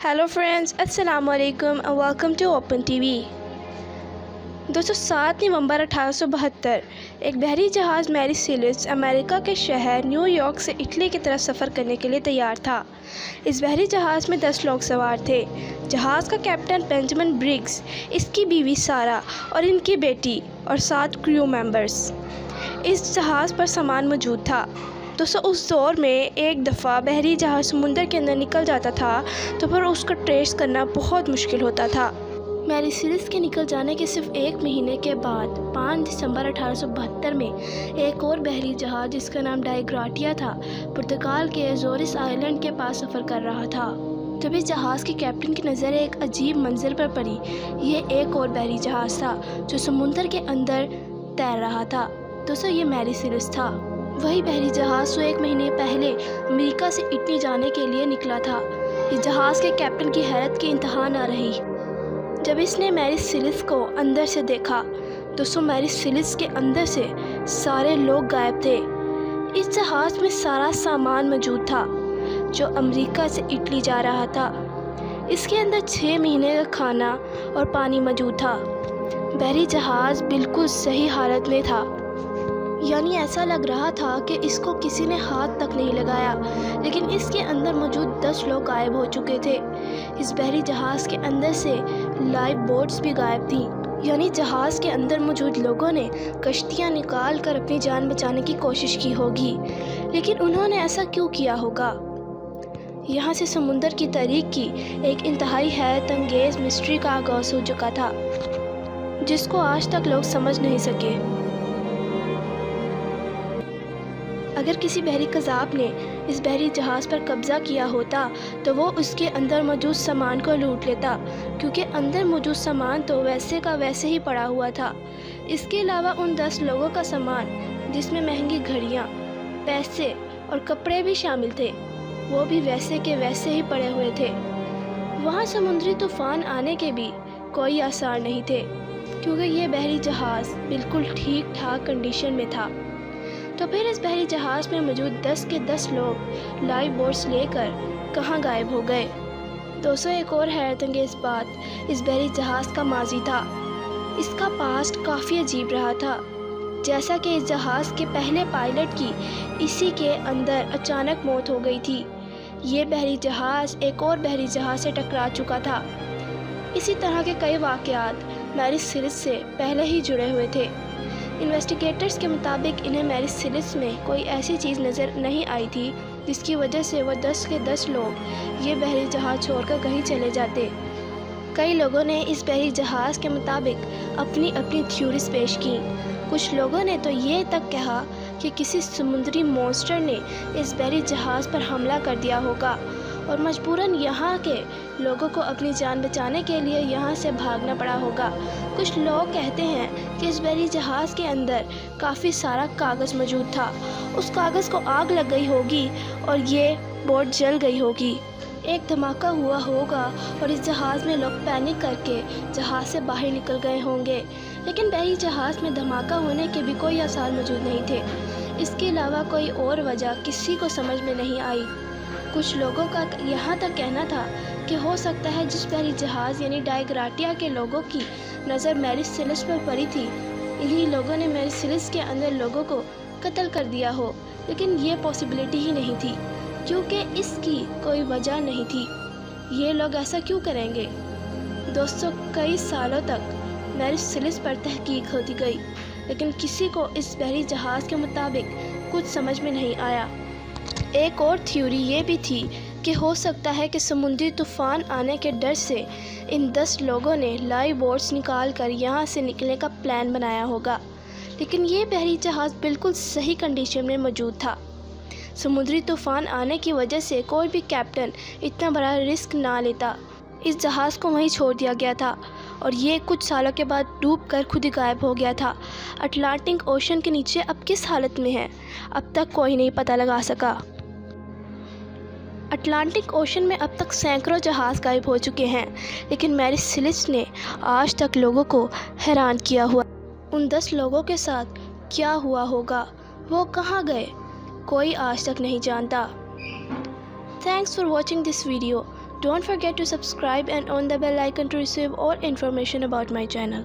Hello friends, अस्सलाम वालेकुम and welcome to Open TV. दोस्तों 7 नवंबर 1872 एक बहरी जहाज़ मैरी सेलिस अमेरिका के शहर न्यूयॉर्क से इटली की तरफ सफ़र करने के लिए तैयार था। इस बहरी जहाज़ में 10 लोग सवार थे। जहाज़ का कैप्टन बेंजामिन ब्रिग्स, इसकी बीवी सारा और इनकी बेटी और 7 क्रू मेंबर्स। इस जहाज़ पर सामान मौजूद था। दोस्तों उस दौर में एक दफ़ा बहरी जहाज़ समुंदर के अंदर निकल जाता था तो फिर उसको ट्रेस करना बहुत मुश्किल होता था। मैरी सेलिस के निकल जाने के सिर्फ 1 महीने के बाद 5 दिसंबर 1872 में एक और बहरी जहाज़ जिसका नाम डा ग्राटिया था, पुर्तगाल के अज़ोरिस आइलैंड के पास सफ़र कर रहा था। जब इस जहाज़ के कैप्टन की नज़र एक अजीब मंजर पर पड़ी। ये एक और बहरी जहाज़ था जो समुंदर के अंदर तैर रहा था। दोस्तों ये मैरी सेलिस था, वही बहरी जहाज़ जो 1 महीने पहले अमेरिका से इटली जाने के लिए निकला था। इस जहाज़ के कैप्टन की हैरत की इंतहा न रही जब इसने मैरी सेलिस को अंदर से देखा। दोस्तों मैरी सेलिस के अंदर से सारे लोग गायब थे। इस जहाज़ में सारा सामान मौजूद था जो अमेरिका से इटली जा रहा था। इसके अंदर 6 महीने का खाना और पानी मौजूद था। बहरी जहाज़ बिल्कुल सही हालत में था, यानी ऐसा लग रहा था कि इसको किसी ने हाथ तक नहीं लगाया, लेकिन इसके अंदर मौजूद 10 लोग गायब हो चुके थे। इस बहरी जहाज़ के अंदर से लाइफ बोट्स भी गायब थीं, यानी जहाज़ के अंदर मौजूद लोगों ने कश्तियाँ निकाल कर अपनी जान बचाने की कोशिश की होगी, लेकिन उन्होंने ऐसा क्यों किया होगा। यहाँ से समुंदर की तारीख की एक इंतहाई हैरत अंगेज़ मिस्ट्री का आगाज़ हो चुका था, जिसको आज तक लोग समझ नहीं सके। अगर किसी बहरी कज़ाब ने इस बहरी जहाज़ पर कब्ज़ा किया होता तो वो उसके अंदर मौजूद सामान को लूट लेता, क्योंकि अंदर मौजूद सामान तो वैसे का वैसे ही पड़ा हुआ था। इसके अलावा उन 10 लोगों का सामान, जिसमें महंगी घड़ियाँ, पैसे और कपड़े भी शामिल थे, वो भी वैसे के वैसे ही पड़े हुए थे। वहाँ समुद्री तूफ़ान आने के भी कोई आसार नहीं थे, क्योंकि ये बहरी जहाज़ बिल्कुल ठीक ठाक कंडीशन में था। तो फिर इस बहरी जहाज़ में मौजूद 10 के 10 लोग लाइफ बोट्स लेकर कहाँ गायब हो गए। दोस्तों एक और हैरत अंगेज़ बात इस बहरी जहाज़ का माजी था। इसका पास्ट काफ़ी अजीब रहा था। जैसा कि इस जहाज़ के पहले पायलट की इसी के अंदर अचानक मौत हो गई थी। ये बहरी जहाज़ एक और बहरी जहाज़ से टकरा चुका था। इसी तरह के कई वाक़यात मैरी सेलिस से पहले ही जुड़े हुए थे। इन्वेस्टिगेटर्स के मुताबिक इन्हें मैरी सेलिस में कोई ऐसी चीज़ नज़र नहीं आई थी जिसकी वजह से वो 10 के 10 लोग ये बहरी जहाज़ छोड़कर कहीं चले जाते। कई लोगों ने इस बहरी जहाज़ के मुताबिक अपनी अपनी थ्योरीज पेश की। कुछ लोगों ने तो ये तक कहा कि किसी समुद्री मॉन्स्टर ने इस बहरी जहाज़ पर हमला कर दिया होगा और मजबूरन यहाँ के लोगों को अपनी जान बचाने के लिए यहाँ से भागना पड़ा होगा। कुछ लोग कहते हैं कि इस बहरी जहाज़ के अंदर काफ़ी सारा कागज़ मौजूद था। उस कागज़ को आग लग गई होगी और ये बोट जल गई होगी। एक धमाका हुआ होगा और इस जहाज़ में लोग पैनिक करके जहाज़ से बाहर निकल गए होंगे, लेकिन बहरी जहाज़ में धमाका होने के भी कोई आसार मौजूद नहीं थे। इसके अलावा कोई और वजह किसी को समझ में नहीं आई। कुछ लोगों का यहाँ तक कहना था कि हो सकता है जिस बहरी जहाज़ यानी डा ग्राटिया के लोगों की नज़र मैरी सेलिस पर पड़ी थी, इन्हीं लोगों ने मैरी सेलिस के अंदर लोगों को कत्ल कर दिया हो, लेकिन ये पॉसिबिलिटी ही नहीं थी क्योंकि इसकी कोई वजह नहीं थी। ये लोग ऐसा क्यों करेंगे। दोस्तों कई सालों तक मैरी सेलिस पर तहकीक होती गई, लेकिन किसी को इस बहरी जहाज़ के मुताबिक कुछ समझ में नहीं आया। एक और थ्योरी ये भी थी कि हो सकता है कि समुद्री तूफ़ान आने के डर से इन 10 लोगों ने लाइफ बोट्स निकाल कर यहाँ से निकलने का प्लान बनाया होगा, लेकिन ये बहरी जहाज़ बिल्कुल सही कंडीशन में मौजूद था। समुद्री तूफ़ान आने की वजह से कोई भी कैप्टन इतना बड़ा रिस्क ना लेता। इस जहाज़ को वहीं छोड़ दिया गया था और ये कुछ सालों के बाद डूब कर खुद ही गायब हो गया था। अटलांटिक ओशन के नीचे अब किस हालत में है, अब तक कोई नहीं पता लगा सका। अटलांटिक ओशन में अब तक सैकड़ों जहाज़ गायब हो चुके हैं, लेकिन मैरी सेलिस ने आज तक लोगों को हैरान किया हुआ। उन 10 लोगों के साथ क्या हुआ होगा, वो कहाँ गए, कोई आज तक नहीं जानता। Thanks for watching this video. Don't forget to subscribe and on the bell icon to receive all information about my channel.